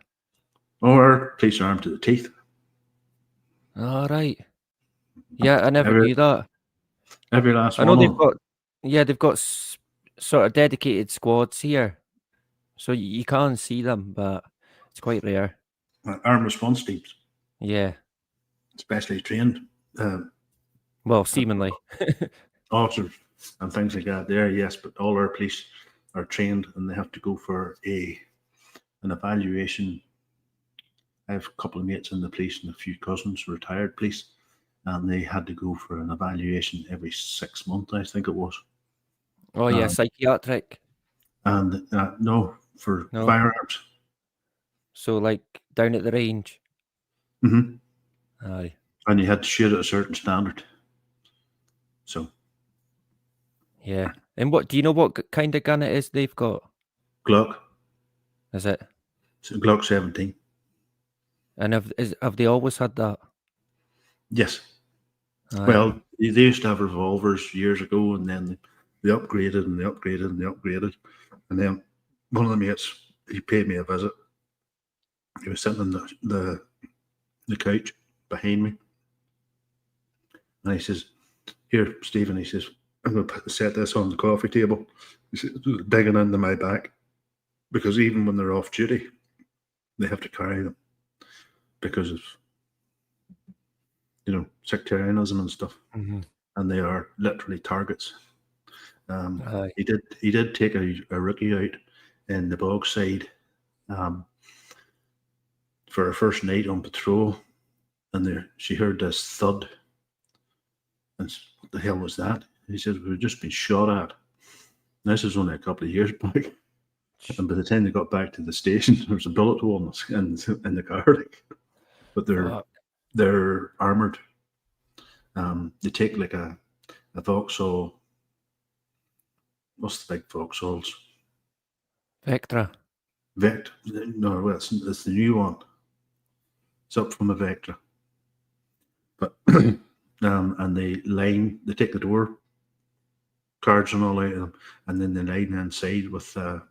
Or police are armed to the teeth. All right. Yeah, I never knew that. Every last I know one. they've got sort of dedicated squads here, so you can see them, but it's quite rare. Armed response teams. Yeah. Specially trained. Well, seemingly. Officers and things like that there, yes, but all our police are trained and they have to go for an evaluation. I have a couple of mates in the police and a few cousins, retired police, and they had to go for an evaluation every 6 months, I think it was. Oh, yeah, psychiatric. And no, for firearms. So, like, down at the range? Mm-hmm. Aye. And you had to shoot at a certain standard. So. Yeah. And do you know what kind of gun it is they've got? Glock. Is it? It's a Glock 17. And have they always had that? Yes. Aye. Well, they used to have revolvers years ago, and then they upgraded and they upgraded and they upgraded. And then one of the mates, he paid me a visit. He was sitting on the couch behind me. And he says, "Here, Stephen," he says, "I'm going to set this on the coffee table." He says, digging into my back. Because even when they're off duty, they have to carry them. Because of, sectarianism and stuff. Mm-hmm. And they are literally targets. He did take a rookie out in the bog side for her first night on patrol, and she heard this thud. And what the hell was that? He says, "We've just been shot at." And this is only a couple of years back. And by the time they got back to the station, there was a bullet hole in the car. But they're armored. They take like a Vauxhall. What's the big Vauxhalls? Vectra. No, well, it's the new one. It's up from a Vectra. But and they take the door cards and all out of them, and then they line inside with a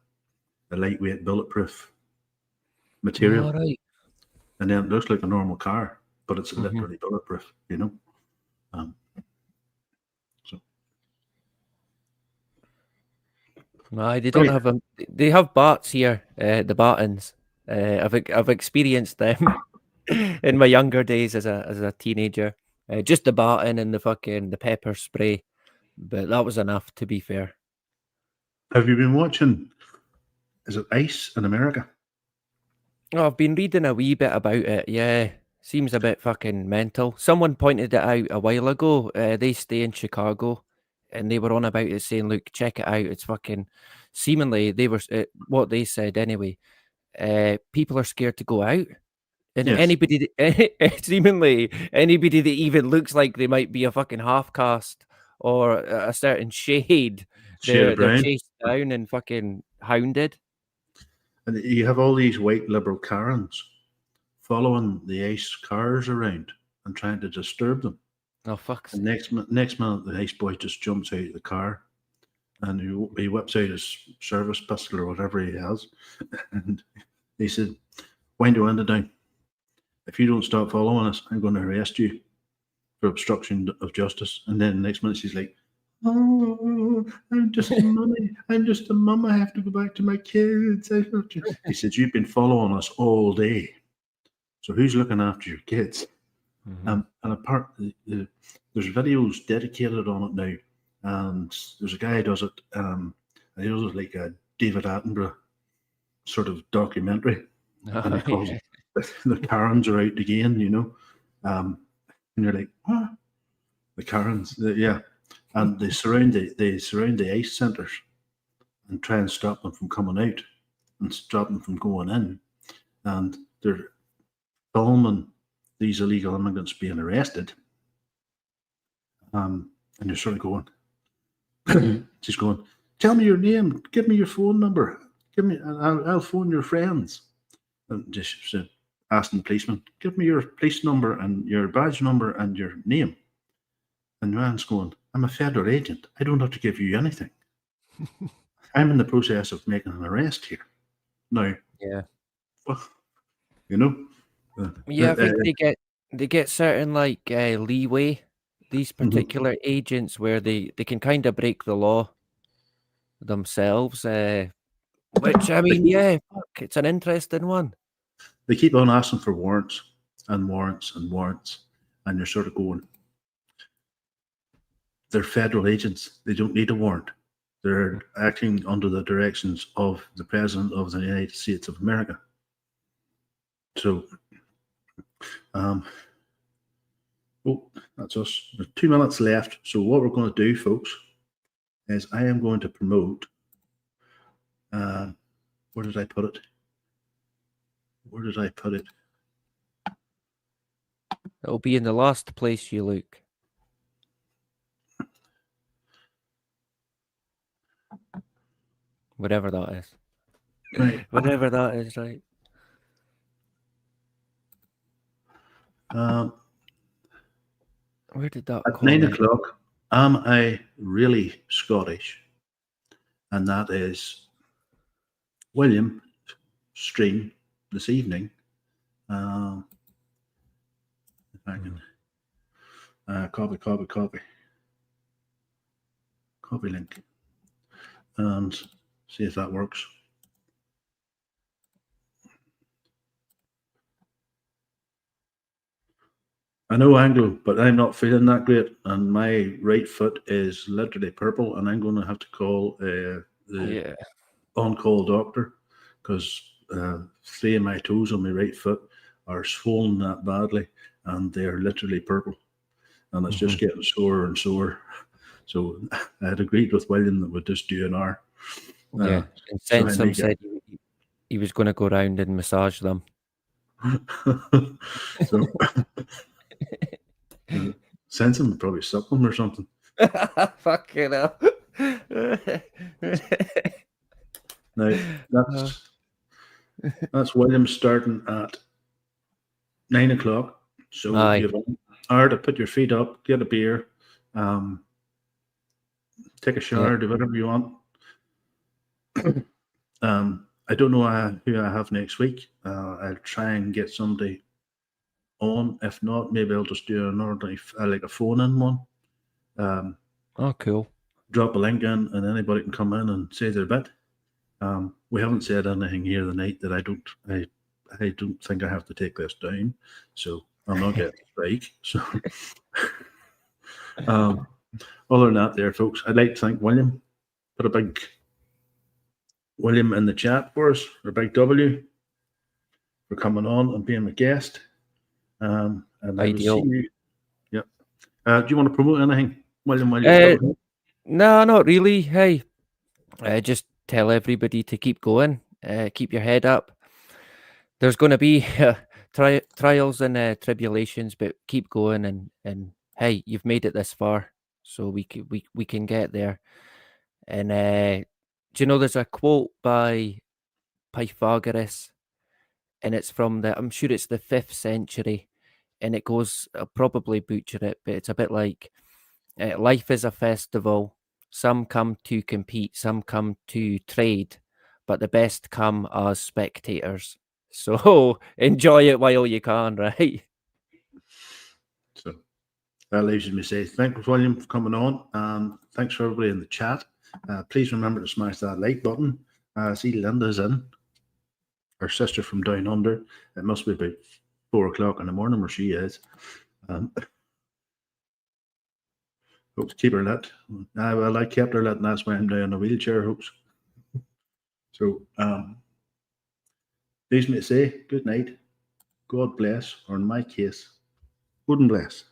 lightweight bulletproof material. All right. And then it looks like a normal car, but it's literally bulletproof, No, they don't have them. They have bats here, the Battens. I've experienced them in my younger days as a teenager. Just the Batten and the pepper spray, but that was enough, to be fair. Have you been watching? Is it Ice in America? Oh, I've been reading a wee bit about it. Yeah, seems a bit fucking mental. Someone pointed it out a while ago. They stay in Chicago. And they were on about it, saying, "Look, check it out. It's fucking." Seemingly, they were what they said anyway. People are scared to go out, and anybody that even looks like they might be a fucking half caste or a certain shade, they're chased down and fucking hounded. And you have all these white liberal Karens following the ICE cars around and trying to disturb them. Oh, fuck. And next minute, the ICE boy just jumps out of the car and he whips out his service pistol or whatever he has. And he said, "Wind the window down. If you don't stop following us, I'm going to arrest you for obstruction of justice." And then the next minute, she's like, "Oh, I'm just a mummy. I'm just a mum. I have to go back to my kids." He said, "You've been following us all day. So who's looking after your kids?" And apart, there's videos dedicated on it now, and there's a guy who does it. He does it like a David Attenborough sort of documentary, and he calls it "The Karens Are Out Again," and you're like, "What? The Karens?" Yeah. and they surround the ice centres and try and stop them from coming out and stop them from going in. And they're filming these illegal immigrants being arrested. And you're sort of going, she's going, tell me your name, give me your phone number, give me, I'll phone your friends. And just asking the policeman, give me your police number and your badge number and your name. And the man's going, I'm a federal agent. I don't have to give you anything. I'm in the process of making an arrest here. Now, Yeah. You know? Yeah, I think they get certain like leeway, these particular agents, where they can kind of break the law themselves. Which, I mean, yeah, fuck, it's an interesting one. They keep on asking for warrants and warrants and warrants, and you're sort of going, they're federal agents. They don't need a warrant. They're acting under the directions of the President of the United States of America. So, oh, that's us. There's 2 minutes left. So what we're going to do, folks, is I am going to promote, where did I put it? Where did I put it? It'll be in the last place you look. Whatever that is. Right. Whatever that is, right. Where did that at 9 o'clock, am I really Scottish? And that is William stream this evening. If I can copy link and see if that works. I know Anglo, but I'm not feeling that great, and my right foot is literally purple, and I'm going to have to call the on-call doctor because 3 of my toes on my right foot are swollen that badly, and they're literally purple, and it's just getting sore and sore. So I had agreed with William that we'd just do an hour. Yeah, and Sensum said he was going to go around and massage them. So Sensum would probably suck them or something. Fucking hell. Now that's William starting at 9 o'clock. So you have an hour to put your feet up, get a beer, take a shower, do whatever you want. I don't know who I have next week. I'll try and get somebody on. If not, maybe I'll just do another like a phone-in one. Oh, cool. Drop a link in, and anybody can come in and say their bit. We haven't said anything here tonight that I don't think I have to take this down, so I'm not getting a strike. So, other than that, there, folks, I'd like to thank William. Put a big William in the chat for us, or big W, for coming on and being a guest. And Ideal. I will see you. Yep. Do you want to promote anything, William? No, not really. Hey, just tell everybody to keep going. Keep your head up. There's going to be trials and tribulations, but keep going. And hey, you've made it this far, so we can get there. And do you know there's a quote by Pythagoras, and it's from I'm sure it's the 5th century, and it goes, I'll probably butcher it, but it's a bit like, life is a festival. Some come to compete, some come to trade, but the best come as spectators. So enjoy it while you can, right? So that leaves me to say thanks, William, for coming on, and thanks for everybody in the chat. Please remember to smash that like button. See, Linda's in, her sister from down under. It must be about 4 o'clock in the morning where she is. Folks, keep her lit. Well, I kept her lit, and that's why I'm down in a wheelchair, folks. So, leaves me to say good night, God bless, or in my case, wouldn't bless.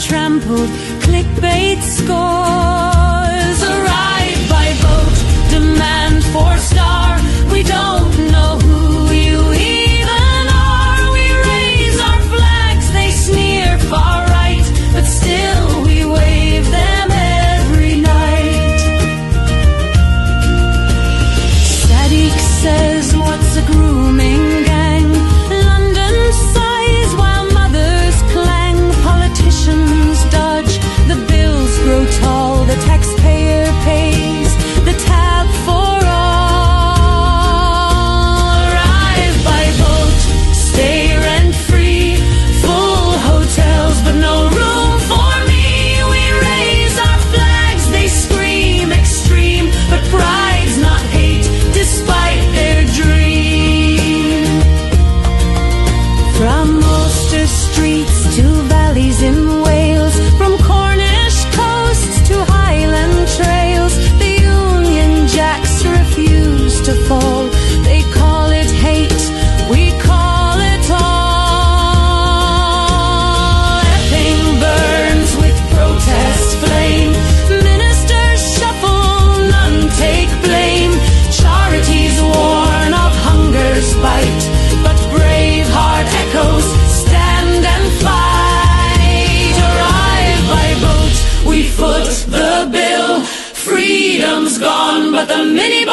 trampled, clickbait scores. Arrive by boat, demand 4-star. We don't know who you even are. We raise our flags, they sneer far right, but still we wave them every night. Sadiq says, what's a grooming gang? London sighs while mothers clang. Politicians dodge, the bills grow tall, the taxpayer pays the tab for all. Arrive by boat, stay rent-free, full hotels but no room for me. We raise our flags, they scream extreme, but pride's not hate despite their dream. From Ulster streets to valleys in Wales, from Cornish coasts to Highland trails, the Union Jacks refuse to fall. They call it hate, we call it all. Epping burns with protest flame, ministers shuffle, none take blame. Charities warn of hunger's bite, but Braveheart echoes stand and fight. Arrive by boat, we foot the bill. Freedom's gone, but the mini